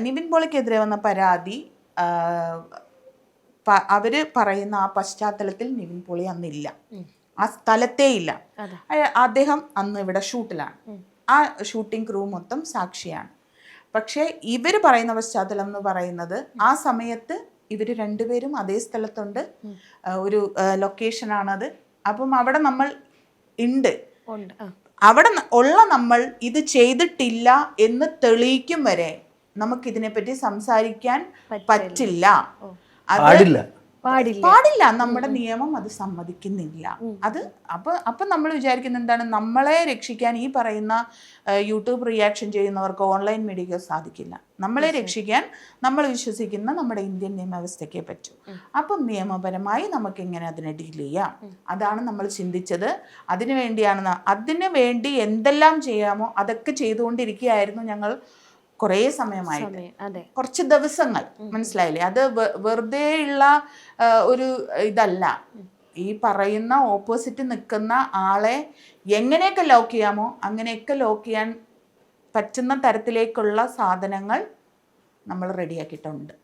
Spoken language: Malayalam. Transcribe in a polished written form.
നിവിൻ പോളിക്കെതിരെ വന്ന പരാതി അവര് പറയുന്ന ആ പശ്ചാത്തലത്തിൽ നിവിൻ പോളി അന്നില്ല, ആ സ്ഥലത്തേ ഇല്ല. അദ്ദേഹം അന്ന് ഇവിടെ ഷൂട്ടിലാണ്, ആ ഷൂട്ടിംഗ് ക്രൂ മൊത്തം സാക്ഷിയാണ്. പക്ഷേ ഇവർ പറയുന്ന പശ്ചാത്തലം എന്ന് പറയുന്നത് ആ സമയത്ത് ഇവർ രണ്ടുപേരും അതേ സ്ഥലത്തുണ്ട്, ഒരു ലൊക്കേഷനാണത്. അപ്പം അവിടെ നമ്മൾ ഉണ്ട്, അവിടെ ഉള്ള നമ്മൾ ഇത് ചെയ്തിട്ടില്ല എന്ന് തെളിയിക്കും വരെ നമുക്കിതിനെപ്പറ്റി സംസാരിക്കാൻ പറ്റില്ല. പാടില്ല, നമ്മുടെ നിയമം അത് സമ്മതിക്കുന്നില്ല. അത് അപ്പൊ നമ്മൾ വിചാരിക്കുന്ന എന്താണ്, നമ്മളെ രക്ഷിക്കാൻ ഈ പറയുന്ന യൂട്യൂബ് റിയാക്ഷൻ ചെയ്യുന്നവർക്ക് ഓൺലൈൻ മീഡിയയ്ക്ക് സാധിക്കില്ല. നമ്മളെ രക്ഷിക്കാൻ നമ്മൾ വിശ്വസിക്കുന്ന നമ്മുടെ ഇന്ത്യൻ നിയമവ്യവസ്ഥയ്ക്കേ പറ്റൂ. അപ്പം നിയമപരമായി നമുക്ക് എങ്ങനെ അതിനെ ഡീൽ ചെയ്യാം, അതാണ് നമ്മൾ ചിന്തിച്ചത്. അതിനു വേണ്ടി എന്തെല്ലാം ചെയ്യാമോ അതൊക്കെ ചെയ്തുകൊണ്ടിരിക്കുകയായിരുന്നു ഞങ്ങൾ കുറേ സമയമായിട്ട്, കുറച്ച് ദിവസങ്ങൾ. മനസ്സിലായില്ലേ? അത് വെറുതെ ഉള്ള ഒരു ഇതല്ല. ഈ പറയുന്ന ഓപ്പോസിറ്റ് നിൽക്കുന്ന ആളെ എങ്ങനെയൊക്കെ ലോക്ക് ചെയ്യാമോ അങ്ങനെയൊക്കെ ലോക്ക് ചെയ്യാൻ പറ്റുന്ന തരത്തിലേക്കുള്ള സാധനങ്ങൾ നമ്മൾ റെഡിയാക്കിയിട്ടുണ്ട്.